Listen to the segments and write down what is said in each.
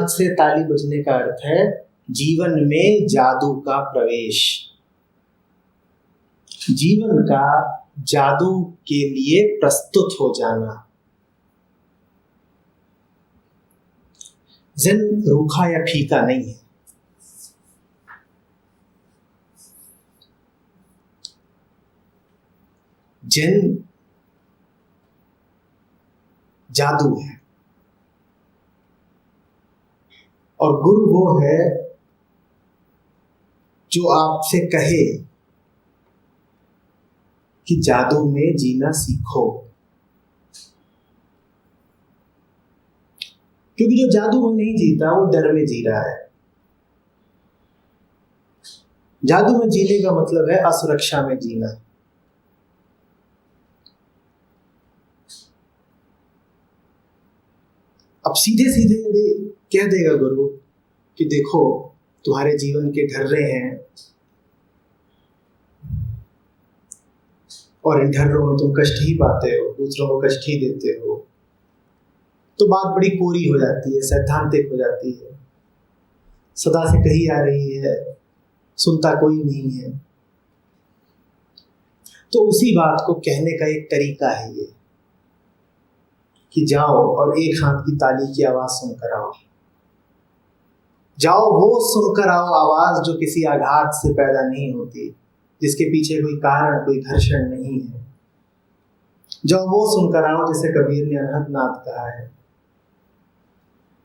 हाथ से ताली बजने का अर्थ है जीवन में जादू का प्रवेश, जीवन का जादू के लिए प्रस्तुत हो जाना। ज़ेन रूखा या फीका नहीं है। ज़ेन जादू है और गुरु वो है जो आपसे कहे कि जादू में जीना सीखो, क्योंकि जो जादू में नहीं जीता वो डर में जी रहा है। जादू में जीने का मतलब है असुरक्षा में जीना। अब सीधे सीधे यदि कह देगा गुरु कि देखो तुम्हारे जीवन के ढर्रे हैं और इन ढर्रों में तुम कष्ट ही पाते हो, दूसरों को कष्ट ही देते हो, तो बात बड़ी कोरी हो जाती है, सैद्धांतिक हो जाती है, सदा से कही आ रही है, सुनता कोई नहीं है। तो उसी बात को कहने का एक तरीका है ये कि जाओ और एक हाथ की ताली की आवाज सुनकर आओ। जाओ वो सुनकर आओ आवाज जो किसी आघात से पैदा नहीं होती, जिसके पीछे कोई कारण, कोई घर्षण नहीं है। जाओ वो सुनकर आओ जैसे कबीर ने अनहद नाद कहा है,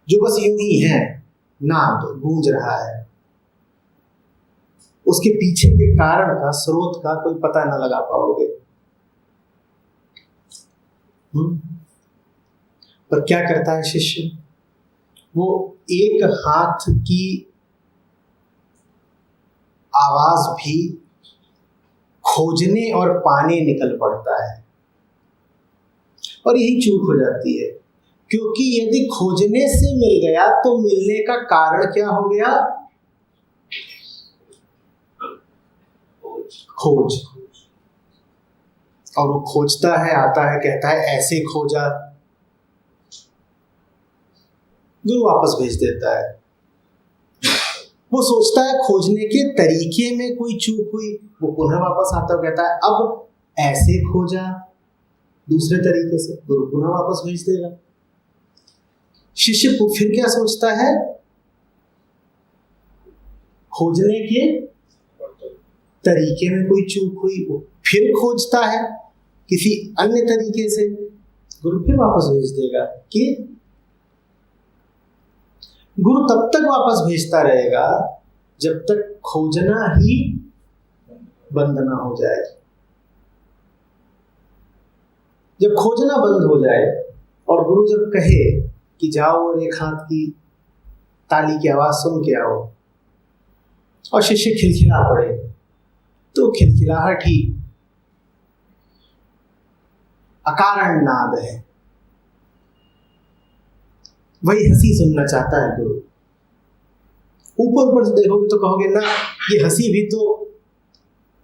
जो बस यूं ही है, नाद गूंज रहा है, उसके पीछे के कारण का, स्रोत का कोई पता ना लगा पाओगे। पर क्या करता है शिष्य? वो एक हाथ की आवाज भी खोजने और पाने निकल पड़ता है। और यही चूक हो जाती है, क्योंकि यदि खोजने से मिल गया तो मिलने का कारण क्या हो गया? खोज। और वो खोजता है, आता है, कहता है ऐसे खोजा, गुरु वापस भेज देता है। वो सोचता है खोजने के तरीके में कोई चूक हुई, वो पुनः वापस आता है, कहता है अब ऐसे खोजा दूसरे तरीके से, गुरु पुनः वापस भेज देगा। शिष्य फिर क्या सोचता है? खोजने के तरीके में कोई चूक हुई, वो फिर खोजता है किसी अन्य तरीके से, गुरु फिर वापस भेज देगा। कि गुरु तब तक वापस भेजता रहेगा जब तक खोजना ही बंद ना हो जाए। जब खोजना बंद हो जाए और गुरु जब कहे कि जाओ और एक हाथ की ताली की आवाज सुन के आओ, और शिष्य खिलखिला पड़े, तो खिलखिलाहट ही अकारण नाद है। वही हंसी सुनना चाहता है गुरु। ऊपर ऊपर से देखोगे तो कहोगे ना, ये हंसी भी तो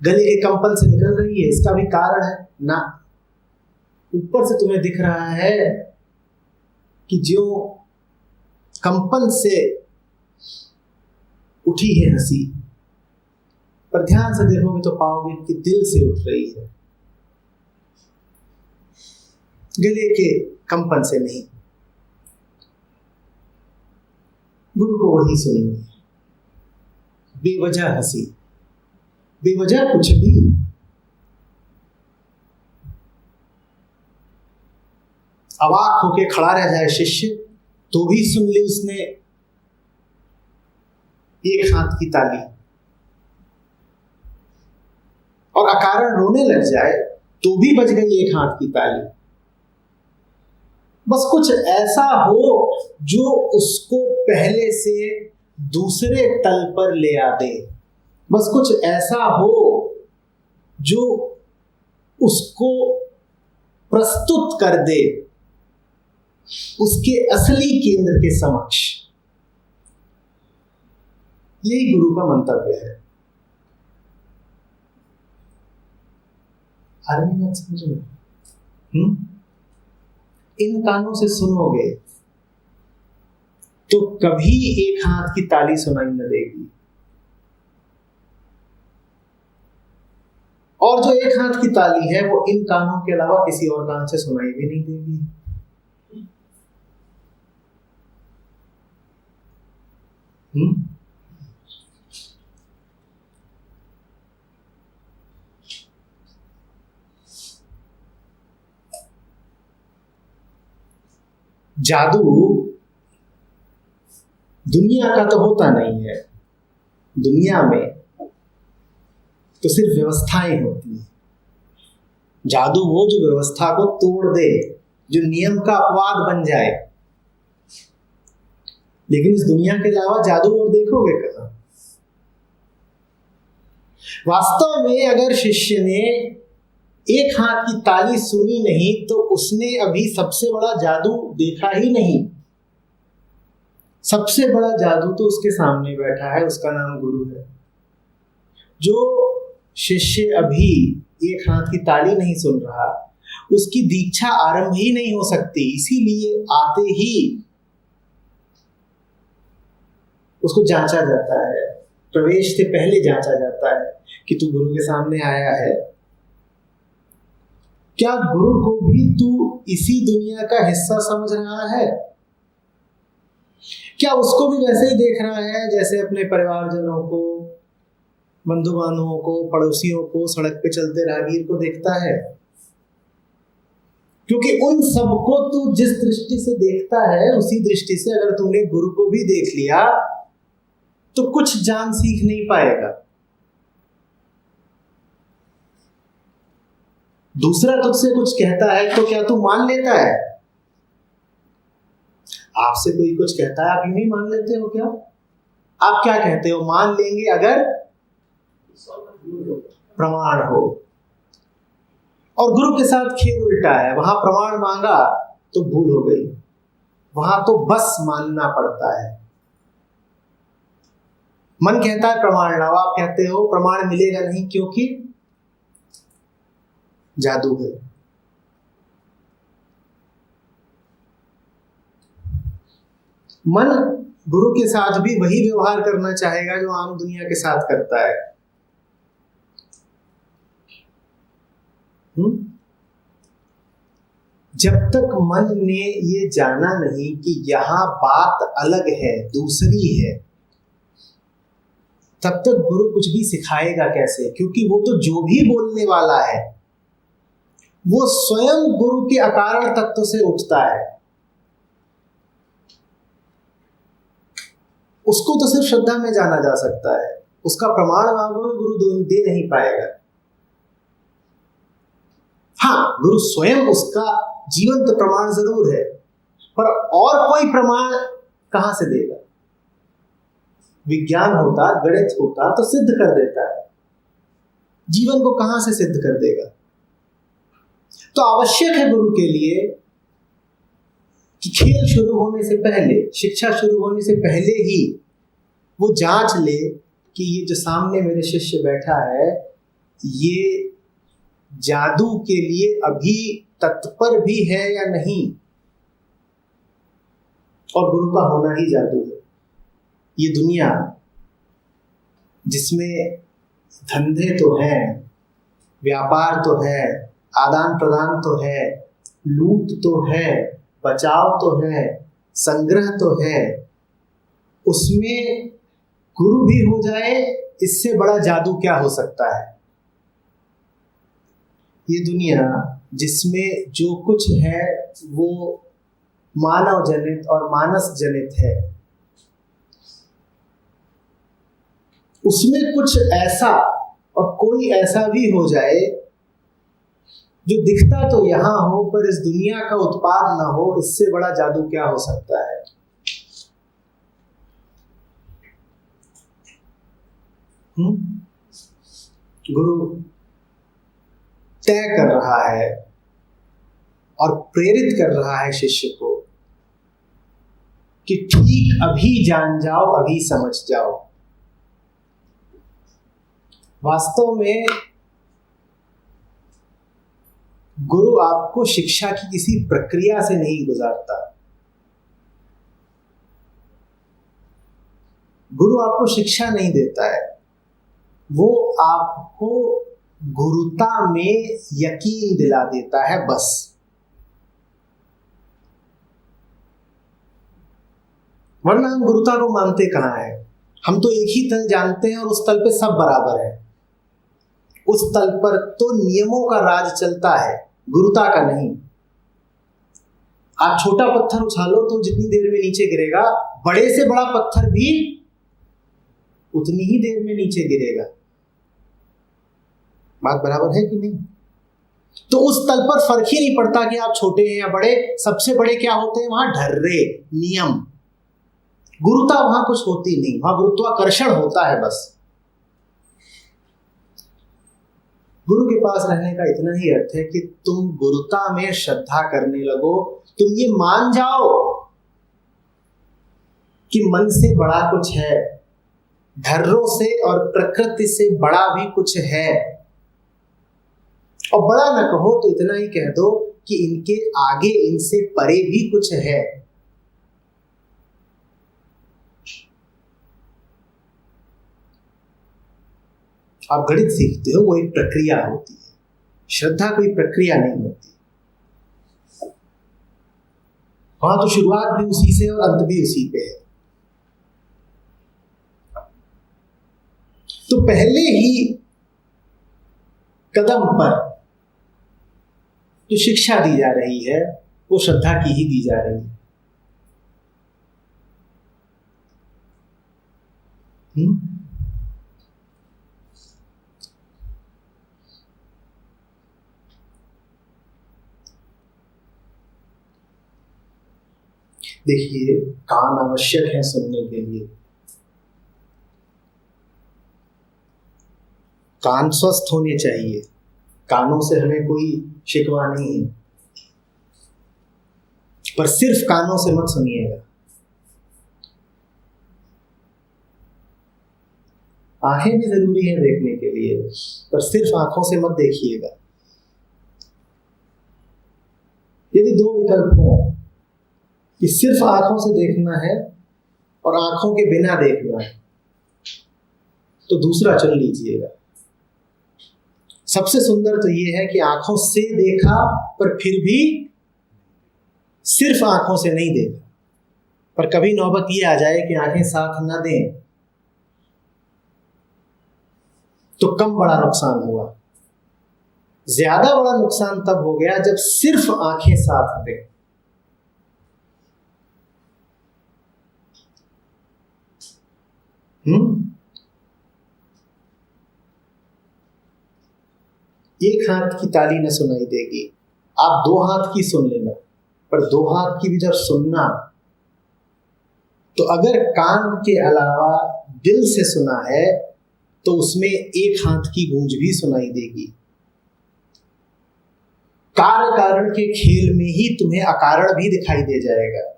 गले के कंपन से निकल रही है, इसका भी कारण है ना। ऊपर से तुम्हें दिख रहा है कि जो कंपन से उठी है हंसी, पर ध्यान से देखोगे तो पाओगे कि दिल से उठ रही है, गले के कंपन से नहीं। गुरु को वही सुननी है, बेवजह हंसी, बेवजह कुछ भी। अवाक होके खड़ा रह जाए शिष्य तो भी सुन ली उसने एक हाथ की ताली, और अकारण रोने लग जाए तो भी बज गई एक हाथ की ताली। बस कुछ ऐसा हो जो उसको पहले से दूसरे तल पर ले आ दे, बस कुछ ऐसा हो जो उसको प्रस्तुत कर दे उसके असली केंद्र के समक्ष। यही गुरु का मंतव्य है। अरे बात समझ में? इन कानों से सुनोगे तो कभी एक हाथ की ताली सुनाई न देगी, और जो एक हाथ की ताली है वो इन कानों के अलावा किसी और कान से सुनाई भी नहीं देगी। जादू दुनिया का तो होता नहीं है, दुनिया में तो सिर्फ व्यवस्थाएं होती हैं। जादू वो जो व्यवस्था को तोड़ दे, जो नियम का अपवाद बन जाए। लेकिन इस दुनिया के अलावा जादू और देखोगे कहाँ? वास्तव में अगर शिष्य ने एक हाथ की ताली सुनी नहीं तो उसने अभी सबसे बड़ा जादू देखा ही नहीं। सबसे बड़ा जादू तो उसके सामने बैठा है, उसका नाम गुरु है। जो शिष्य अभी एक हाथ की ताली नहीं सुन रहा, उसकी दीक्षा आरंभ ही नहीं हो सकती। इसीलिए आते ही उसको जांचा जाता है, प्रवेश से पहले जांचा जाता है कि तू गुरु के सामने आया है, क्या गुरु को भी तू इसी दुनिया का हिस्सा समझ रहा है? क्या उसको भी वैसे ही देख रहा है जैसे अपने परिवारजनों को, बंधु बांधवों को, पड़ोसियों को, सड़क पे चलते राहगीर को देखता है? क्योंकि उन सबको तू जिस दृष्टि से देखता है उसी दृष्टि से अगर तूने गुरु को भी देख लिया तो कुछ जान सीख नहीं पाएगा। दूसरा तुझसे कुछ कहता है तो क्या तू मान लेता है? आपसे कोई कुछ कहता है, आप यूं ही मान लेते हो क्या? आप क्या कहते हो? मान लेंगे अगर प्रमाण हो। और गुरु के साथ खेल उल्टा है, वहां प्रमाण मांगा तो भूल हो गई, वहां तो बस मानना पड़ता है। मन कहता है प्रमाण लाओ, आप कहते हो प्रमाण मिलेगा नहीं क्योंकि जादू है। मन गुरु के साथ भी वही व्यवहार करना चाहेगा जो आम दुनिया के साथ करता है। जब तक मन ने ये जाना नहीं कि यहां बात अलग है, दूसरी है, तब तक गुरु कुछ भी सिखाएगा कैसे? क्योंकि वो तो जो भी बोलने वाला है वो स्वयं गुरु के अकारण तत्व से उठता है। उसको तो सिर्फ श्रद्धा में जाना जा सकता है, उसका प्रमाण मांगोगे गुरु दे नहीं पाएगा। हाँ, गुरु स्वयं उसका जीवंत प्रमाण जरूर है, पर और कोई प्रमाण कहां से देगा? विज्ञान होता, गणित होता तो सिद्ध कर देता है, जीवन को कहां से सिद्ध कर देगा? तो आवश्यक है गुरु के लिए कि खेल शुरू होने से पहले, शिक्षा शुरू होने से पहले ही वो जांच ले कि ये जो सामने मेरे शिष्य बैठा है ये जादू के लिए अभी तत्पर भी है या नहीं। और गुरु का होना ही जादू है। ये दुनिया जिसमें धंधे तो हैं, व्यापार तो है, आदान प्रदान तो है, लूट तो है, बचाव तो है, संग्रह तो है, उसमें गुरु भी हो जाए, इससे बड़ा जादू क्या हो सकता है? ये दुनिया जिसमें जो कुछ है वो मानव जनित और मानस जनित है, उसमें कुछ ऐसा और कोई ऐसा भी हो जाए जो दिखता तो यहां हो पर इस दुनिया का उत्पाद ना हो, इससे बड़ा जादू क्या हो सकता है? गुरु तय कर रहा है और प्रेरित कर रहा है शिष्य को कि ठीक अभी जान जाओ, अभी समझ जाओ। वास्तव में गुरु आपको शिक्षा की किसी प्रक्रिया से नहीं गुजारता। गुरु आपको शिक्षा नहीं देता है, वो आपको गुरुता में यकीन दिला देता है बस। वरना हम गुरुता को मानते कहाँ है? हम तो एक ही तल जानते हैं और उस तल पे सब बराबर है। उस तल पर तो नियमों का राज चलता है, गुरुता का नहीं। आप छोटा पत्थर उछालो तो जितनी देर में नीचे गिरेगा, बड़े से बड़ा पत्थर भी उतनी ही देर में नीचे गिरेगा। बात बराबर है कि नहीं? तो उस तल पर फर्क ही नहीं पड़ता कि आप छोटे हैं या बड़े। सबसे बड़े क्या होते हैं वहां? ढर्रे, नियम। गुरुता वहां कुछ होती नहीं, वहां गुरुत्वाकर्षण होता है बस। गुरु के पास रहने का इतना ही अर्थ है कि तुम गुरुता में श्रद्धा करने लगो, तुम ये मान जाओ कि मन से बड़ा कुछ है, ढर्रों से और प्रकृति से बड़ा भी कुछ है। और बड़ा न कहो तो इतना ही कह दो कि इनके आगे, इनसे परे भी कुछ है। आप गणित सीखते हो, वो एक प्रक्रिया होती है। श्रद्धा कोई प्रक्रिया नहीं होती। वहां तो शुरुआत भी उसी से और अंत भी उसी पे है। तो पहले ही कदम पर जो शिक्षा दी जा रही है वो श्रद्धा की ही दी जा रही है। देखिए, कान आवश्यक है सुनने के लिए। कान स्वस्थ होने चाहिए, कानों से हमें कोई शिकवा नहीं है, पर सिर्फ कानों से मत सुनिएगा। आंखें भी जरूरी है देखने के लिए, पर सिर्फ आंखों से मत देखिएगा। यदि दो विकल्प हो कि सिर्फ आंखों से देखना है और आंखों के बिना देखना है, तो दूसरा चुन लीजिएगा। सबसे सुंदर तो यह है कि आंखों से देखा पर फिर भी सिर्फ आंखों से नहीं देखा। पर कभी नौबत ये आ जाए कि आंखें साथ ना दें, तो कम बड़ा नुकसान हुआ। ज्यादा बड़ा नुकसान तब हो गया जब सिर्फ आंखें साथ दें। एक हाथ की ताली न सुनाई देगी, आप दो हाथ की सुन लेना। पर दो हाथ की भी जब सुनना, तो अगर कान के अलावा दिल से सुना है तो उसमें एक हाथ की गूंज भी सुनाई देगी। कार्य कारण के खेल में ही तुम्हें अकारण भी दिखाई दे जाएगा।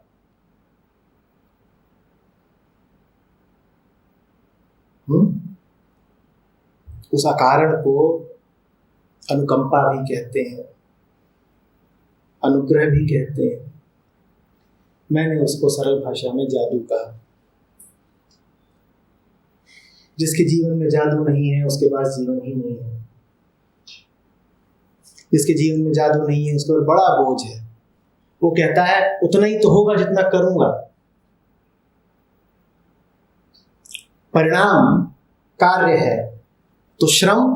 उस अकारण को अनुकंपा भी कहते हैं, अनुग्रह भी कहते हैं। मैंने उसको सरल भाषा में जादू कहा। जिसके जीवन में जादू नहीं है उसके पास जीवन ही नहीं है। जिसके जीवन में जादू नहीं है उसके ऊपर बड़ा बोझ है। वो कहता है उतना ही तो होगा जितना करूंगा। परिणाम कार्य है तो श्रम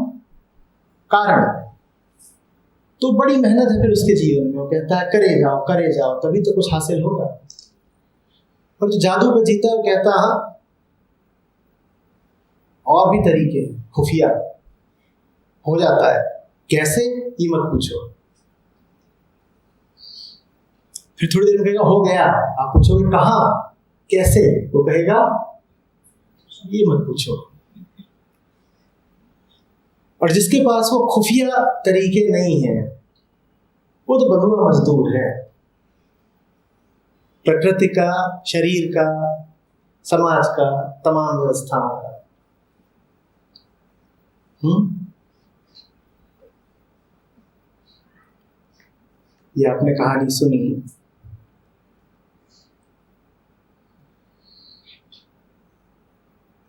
कारण, तो बड़ी मेहनत है फिर उसके जीवन में। वो कहता है करे जाओ तभी तो कुछ हासिल होगा। और जो जादू पे जीता है वो कहता है हाँ और भी तरीके खुफिया हो जाता है। कैसे ये मत पूछो। फिर थोड़ी देर में कहेगा हो गया। आप पूछोगे कहाँ कैसे, वो कहेगा ये मत पूछो। और जिसके पास वो खुफिया तरीके नहीं है वो तो बंधुआ मजदूर है। प्रकृति का, शरीर का, समाज का, तमाम व्यवस्थाओं का। ये आपने कहानी सुनी,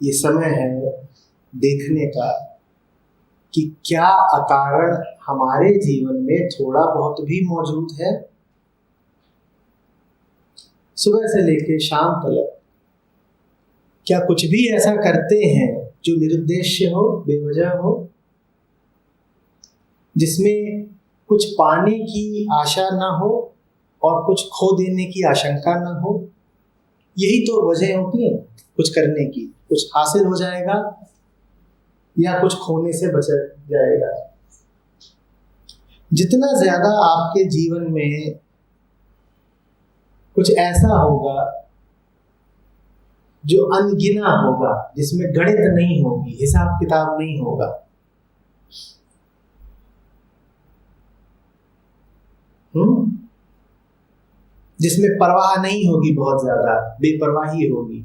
ये समय है देखने का कि क्या अकारण हमारे जीवन में थोड़ा बहुत भी मौजूद है। सुबह से लेकर शाम तक क्या कुछ भी ऐसा करते हैं जो निरुद्देश्य हो, बेवजह हो, जिसमें कुछ पाने की आशा ना हो और कुछ खो देने की आशंका ना हो। यही तो वजह होती है कुछ करने की। कुछ हासिल हो जाएगा या कुछ खोने से बच जाएगा। जितना ज्यादा आपके जीवन में कुछ ऐसा होगा जो अनगिना होगा, जिसमें गणित नहीं होगी, हिसाब किताब नहीं होगा, जिसमें परवाह नहीं होगी, बहुत ज्यादा बेपरवाही होगी,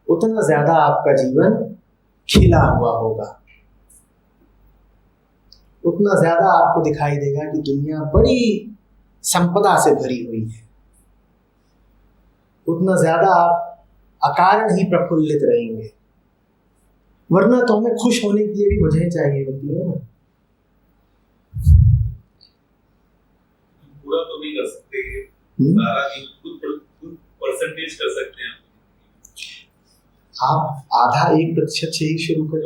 उतना ज्यादा आपका जीवन खिला हुआ होगा। उतना ज्यादा आपको दिखाई देगा कि दुनिया बड़ी संपदा से भरी हुई है। उतना ज्यादा आप अकारण ही प्रफुल्लित रहेंगे। वरना तो हमें खुश होने के लिए भी वजह चाहिए होती है ना। पूरा तो नहीं कर सकते, सारा कुछ परसेंटेज कर सकते हैं। आप आधा 1% से ही शुरू करें।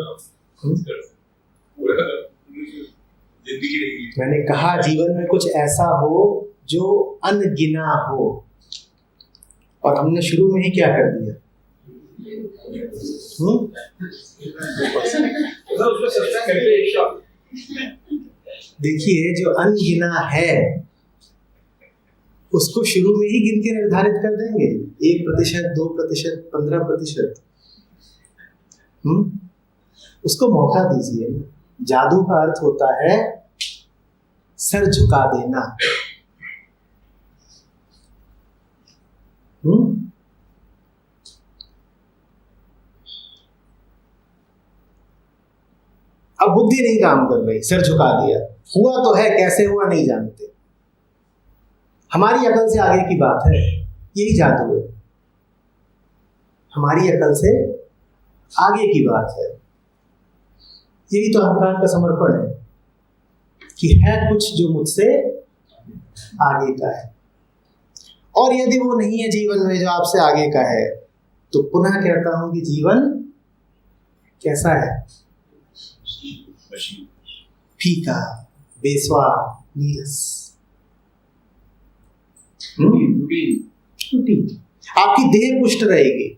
मैंने कहा जीवन में कुछ ऐसा हो जो अनगिना हो, और हमने शुरू में ही क्या कर दिया? देखिए, जो अनगिना है उसको शुरू में ही गिन के निर्धारित कर देंगे। 1%, 2%, 15%। उसको मौका दीजिए। जादू का अर्थ होता है सर झुका देना। अब बुद्धि नहीं काम कर रही, सर झुका दिया। हुआ तो है, कैसे हुआ नहीं जानते। हमारी अकल से आगे की बात है, यही जादू है। हमारी अकल से आगे की बात है। यही तो अहंकार का समर्पण है कि है कुछ जो मुझसे आगे का है। और यदि वो नहीं है जीवन में जो आपसे आगे का है, तो पुनः कहता हूं कि जीवन कैसा है? फीका, बेस्वाद, नीरस, आपकी देह पुष्ट रहेगी।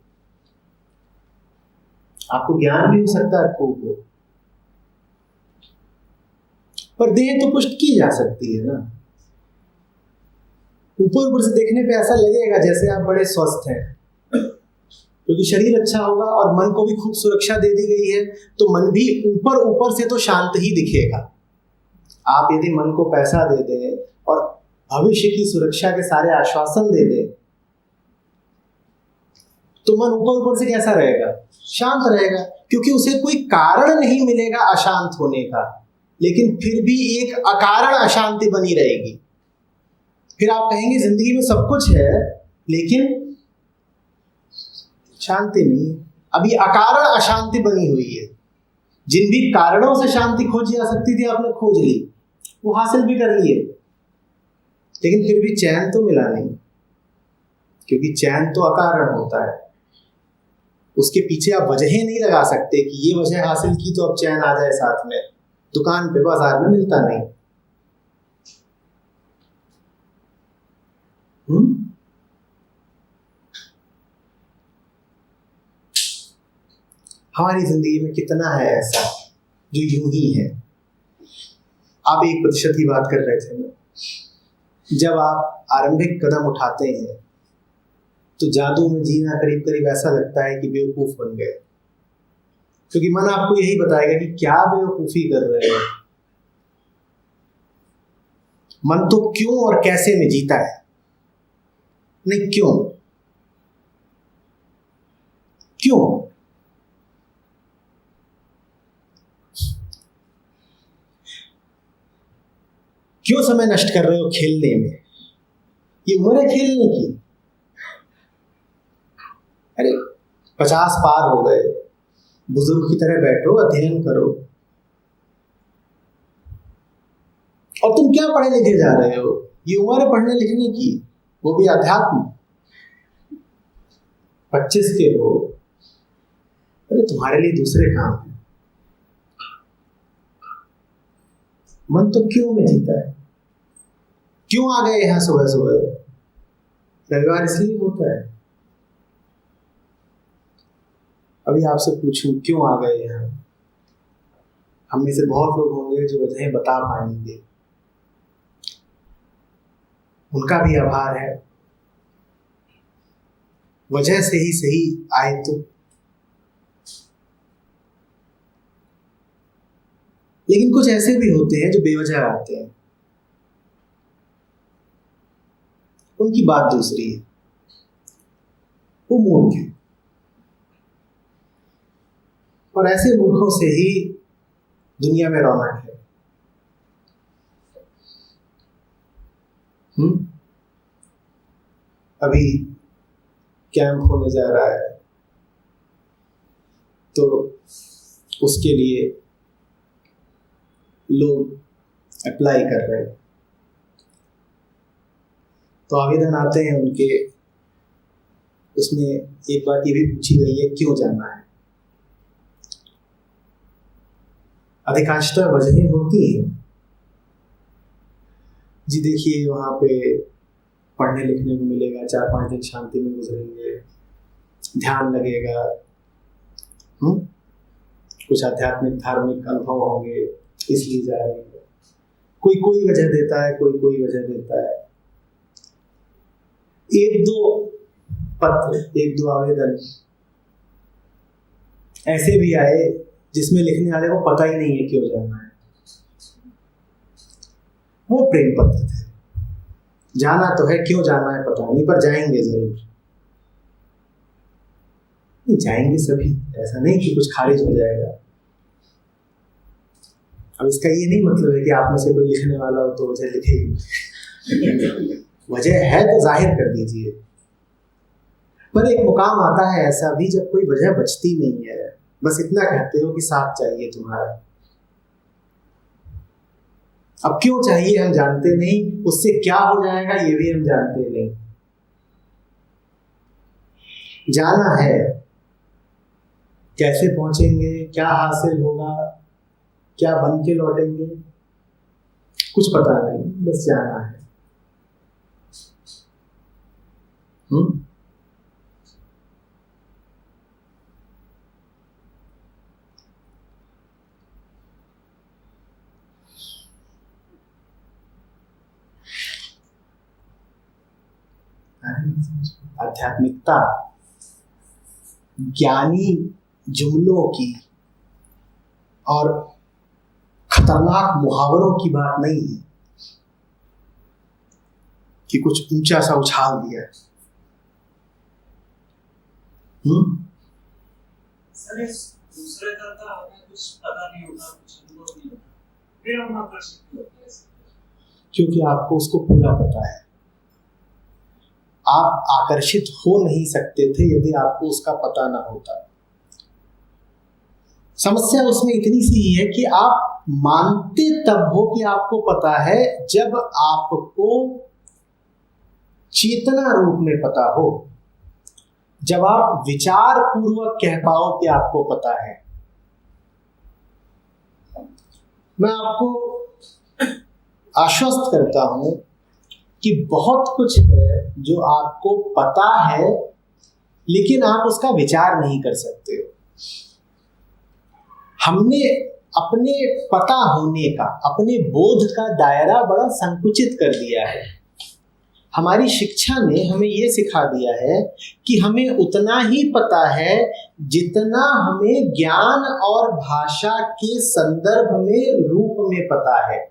आपको ज्ञान भी हो सकता है खूब हो, पर देह तो पुष्ट की जा सकती है ना। ऊपर से देखने पे ऐसा लगेगा जैसे आप बड़े स्वस्थ हैं, क्योंकि शरीर अच्छा होगा और मन को भी खूब सुरक्षा दे दी गई है, तो मन भी ऊपर से तो शांत ही दिखेगा। आप यदि मन को पैसा दे दें और भविष्य की सुरक्षा के सारे आश्वासन दे दें, तो मन ऊपर से कैसा रहेगा? शांत रहेगा, क्योंकि उसे कोई कारण नहीं मिलेगा अशांत होने का। लेकिन फिर भी एक अकारण अशांति बनी रहेगी। फिर आप कहेंगे जिंदगी में सब कुछ है लेकिन शांति नहीं है। अभी अकारण अशांति बनी हुई है। जिन भी कारणों से शांति खोजी जा सकती थी आपने खोज ली, वो हासिल भी कर लिए, लेकिन फिर भी चैन तो मिला नहीं, क्योंकि चैन तो अकारण होता है। उसके पीछे आप वजहें नहीं लगा सकते कि ये वजह हासिल की तो अब चैन आ जाए साथ में। दुकान पे, बाजार में मिलता नहीं। हमारी जिंदगी में कितना है ऐसा जो यूं ही है। आप 1% की बात कर रहे थे ना। जब आप आरंभिक कदम उठाते हैं तो जादू में जीना करीब करीब ऐसा लगता है कि बेवकूफ बन गए, क्योंकि मन आपको यही बताएगा कि क्या बेवकूफी कर रहे हैं। मन तो क्यों और कैसे में जीता है, नहीं क्यों। क्यों? क्यों समय नष्ट कर रहे हो खेलने में? ये उम्र है खेलने की। अरे 50 पार हो गए, बुजुर्ग की तरह बैठो, अध्ययन करो। और तुम क्या पढ़े लिखे जा रहे हो? ये उम्र है पढ़ने लिखने की, वो भी अध्यात्म। 25 के हो, अरे तुम्हारे लिए दूसरे काम है। मन तो क्यों में जीता है। क्यों आ गए यहाँ सुबह सुबह? रविवार इसलिए होता है। अभी आपसे पूछूं क्यों आ गए यहाँ? हम में से बहुत लोग होंगे जो वजह बता पाएंगे। उनका भी आभार है, वजह से ही सही आए तो। लेकिन कुछ ऐसे भी होते हैं जो बेवजह आते हैं, उनकी बात दूसरी है, वो मूर्ख है। और ऐसे मूर्खों से ही दुनिया में रौनक है। अभी कैंप होने जा रहा है, तो उसके लिए लोग अप्लाई कर रहे हैं। तो आवेदन आते हैं उनके, उसमें एक बात ये भी पूछी गई है, क्यों जाना है? अधिकांशतः वजहें होती हैं। जी देखिए, वहाँ पे पढ़ने लिखने को मिलेगा, 4-5 दिन शांति में गुजरेंगे, ध्यान लगेगा, कुछ आध्यात्मिक धार्मिक अनुभव होंगे, इसलिए जा रहे हैं। कोई वजह देता है, कोई वजह देता है। एक दो आवेदन ऐसे भी आए जिसमें लिखने वाले को पता ही नहीं है क्यों जाना है। वो प्रेम पत्र थे। जाना तो है, क्यों जाना है पता नहीं, पर जाएंगे जरूर। नहीं जाएंगे सभी, ऐसा नहीं कि कुछ खारिज हो जाएगा। अब इसका ये नहीं मतलब है कि आप में से कोई लिखने वाला हो तो वजह लिखेगी। वजह है तो जाहिर कर दीजिए। पर एक मुकाम आता है ऐसा भी जब कोई वजह बचती नहीं है, बस इतना कहते हो कि साथ चाहिए तुम्हारा। अब क्यों चाहिए हम जानते नहीं, उससे क्या हो जाएगा ये भी हम जानते नहीं। जाना है, कैसे पहुंचेंगे, क्या हासिल होगा, क्या बन के लौटेंगे, कुछ पता नहीं, बस जाना है। आध्यात्मिकता ज्ञानी जुमलों की और खतरनाक मुहावरों की बात नहीं है कि कुछ ऊंचा सा उछाल दिया। दूसरे का हमें कुछ पता नहीं होता, कुछ अनुभव नहीं होता, फिर हम आकर्षित होते हैं क्योंकि आपको उसको पूरा पता है। आप आकर्षित हो नहीं सकते थे यदि आपको उसका पता ना होता। समस्या उसमें इतनी सी ही है कि आप मानते तब हो कि आपको पता है जब आपको चेतना रूप में पता हो, जब आप विचार पूर्वक कह पाओ कि आपको पता है। मैं आपको आश्वस्त करता हूं कि बहुत कुछ है जो आपको पता है लेकिन आप उसका विचार नहीं कर सकते हो। हमने अपने पता होने का, अपने बोध का दायरा बड़ा संकुचित कर दिया है। हमारी शिक्षा ने हमें ये सिखा दिया है कि हमें उतना ही पता है जितना हमें ज्ञान और भाषा के संदर्भ में, रूप में पता है।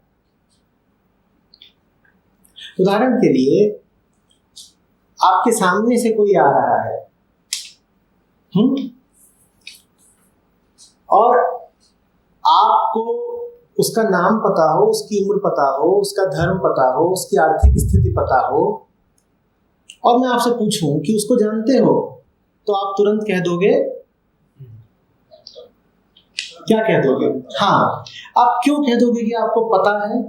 उदाहरण के लिए, आपके सामने से कोई आ रहा है और आपको उसका नाम पता हो, उसकी उम्र पता हो, उसका धर्म पता हो, उसकी आर्थिक स्थिति पता हो, और मैं आपसे पूछूं कि उसको जानते हो, तो आप तुरंत कह दोगे क्या कह दोगे? हाँ, आप क्यों कह दोगे कि आपको पता है?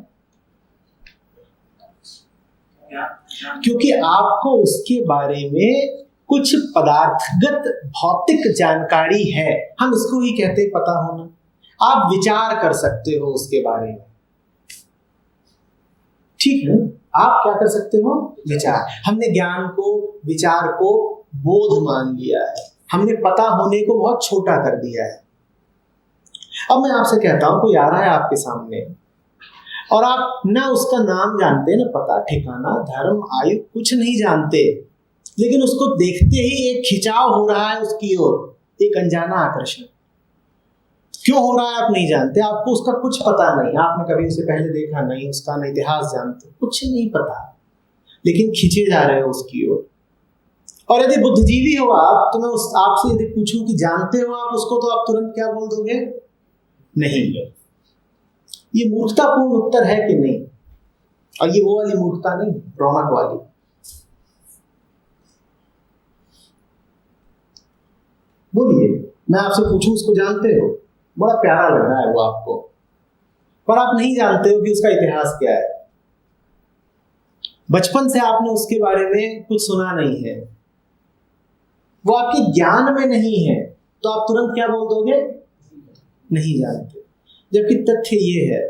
क्योंकि आपको उसके बारे में कुछ पदार्थगत भौतिक जानकारी है। हम इसको ही कहते हैं पता होना। आप विचार कर सकते हो उसके बारे में, ठीक है? आप क्या कर सकते हो? विचार। हमने ज्ञान को, विचार को बोध मान लिया है, हमने पता होने को बहुत छोटा कर दिया है। अब मैं आपसे कहता हूं, कोई आ रहा है आपके सामने और आप ना उसका नाम जानते, ना पता ठिकाना, धर्म, आयु कुछ नहीं जानते, लेकिन उसको देखते ही एक खिंचाव हो रहा है उसकी ओर, एक अनजाना आकर्षण। क्यों हो रहा है आप नहीं जानते, आपको उसका कुछ पता नहीं, आपने कभी उसे पहले देखा नहीं, उसका न इतिहास जानते, कुछ नहीं पता, लेकिन खींचे जा रहे हो उसकी ओर। और यदि बुद्धिजीवी हो आप, तो मैं आपसे यदि पूछूं कि जानते हो आप उसको, तो आप तुरंत क्या बोल दोगे? नहीं। ये मूर्खतापूर्ण उत्तर है कि नहीं? और ये वो वाली मूर्खता नहीं, रौनक वाली। बोलिए, मैं आपसे पूछूं उसको जानते हो? बड़ा प्यारा लग रहा है वो आपको, पर आप नहीं जानते हो कि उसका इतिहास क्या है। बचपन से आपने उसके बारे में कुछ सुना नहीं है, वो आपके ज्ञान में नहीं है, तो आप तुरंत क्या बोल दोगे? नहीं जानते। जबकि तथ्य ये है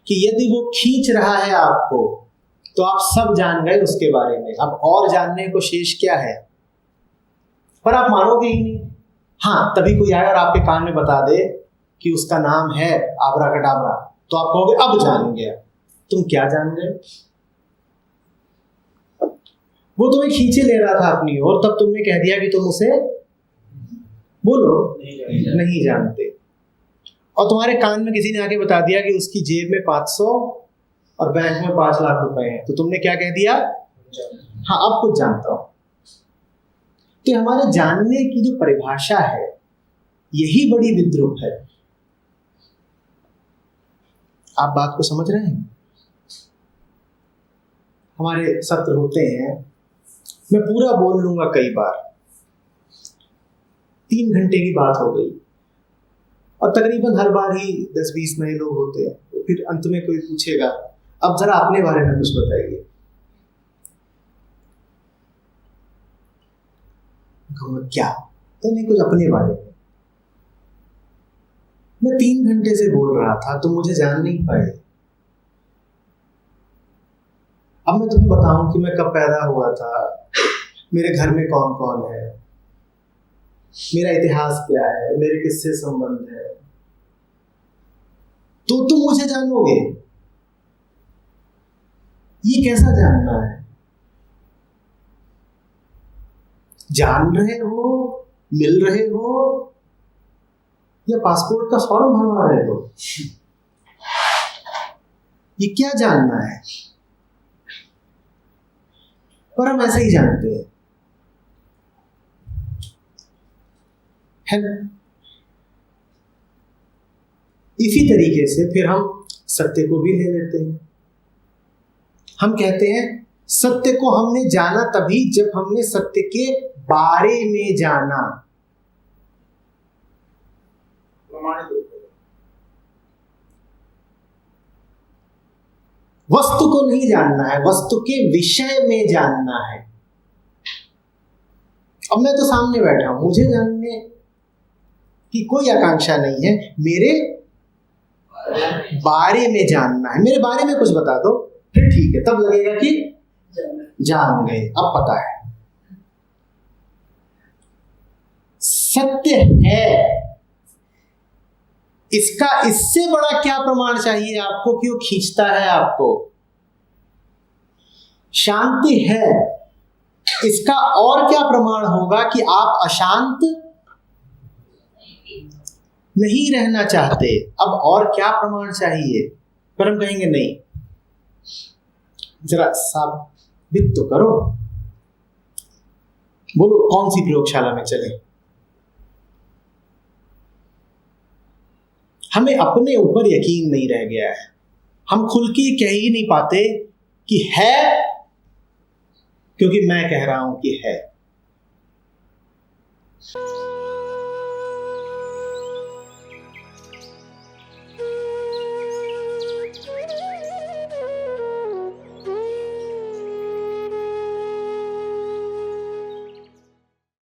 कि यदि वो खींच रहा है आपको, तो आप सब जान गए उसके बारे में, अब और जानने को शेष क्या है? पर आप मानोगे ही नहीं। हाँ, तभी कोई आए और आपके कान में बता दे कि उसका नाम है आबराकडाबरा, तो आप कहोगे अब जान गया। तुम क्या जान गए? वो तुम्हें खींचे ले रहा था अपनी ओर, तब तुमने कह दिया कि तुम उसे बोलो नहीं जानते। और तुम्हारे कान में किसी ने आके बता दिया कि उसकी जेब में 500 और बैंक में 5 लाख रुपए हैं, तो तुमने क्या कह दिया? हाँ, अब कुछ जानता हूं। तो हमारे जानने की जो परिभाषा है, यही बड़ी विद्रूप है। आप बात को समझ रहे हैं? हमारे सत्र होते हैं, मैं पूरा बोल लूंगा कई बार, 3 घंटे की बात हो गई, और तकरीबन हर बार ही 10-20 नए लोग होते हैं। तो फिर अंत में कोई पूछेगा, अब जरा अपने बारे में कुछ बताइए। क्या? तो नहीं, कुछ अपने बारे में। मैं 3 घंटे से बोल रहा था, तो मुझे जान नहीं पाए। अब मैं तुम्हें बताऊं कि मैं कब पैदा हुआ था, मेरे घर में कौन कौन है, मेरा इतिहास क्या है, मेरे किससे संबंध है, तो तुम मुझे जानोगे? ये कैसा जानना है? जान रहे हो, मिल रहे हो, या पासपोर्ट का फॉर्म भरवा रहे हो? ये क्या जानना है? पर हम ऐसे ही जानते हैं, है ना? इसी तरीके से फिर हम सत्य को भी ले लेते हैं। हम कहते हैं सत्य को हमने जाना तभी जब हमने सत्य के बारे में जाना। वस्तु को नहीं जानना है, वस्तु के विषय में जानना है। अब मैं तो सामने बैठा हूं, मुझे जानने की कोई आकांक्षा नहीं है, मेरे बारे में जानना है। मेरे बारे में कुछ बता दो, फिर ठीक है, तब लगेगा कि जान गए, अब पता है। सत्य है, इसका इससे बड़ा क्या प्रमाण चाहिए आपको कि वो खींचता है आपको? शांति है, इसका और क्या प्रमाण होगा कि आप अशांत नहीं रहना चाहते? अब और क्या प्रमाण चाहिए? पर हम कहेंगे नहीं, जरा साबित तो करो, बोलो कौन सी प्रयोगशाला में चले। हमें अपने ऊपर यकीन नहीं रह गया है, हम खुल के कह ही नहीं पाते कि है, क्योंकि मैं कह रहा हूं कि है।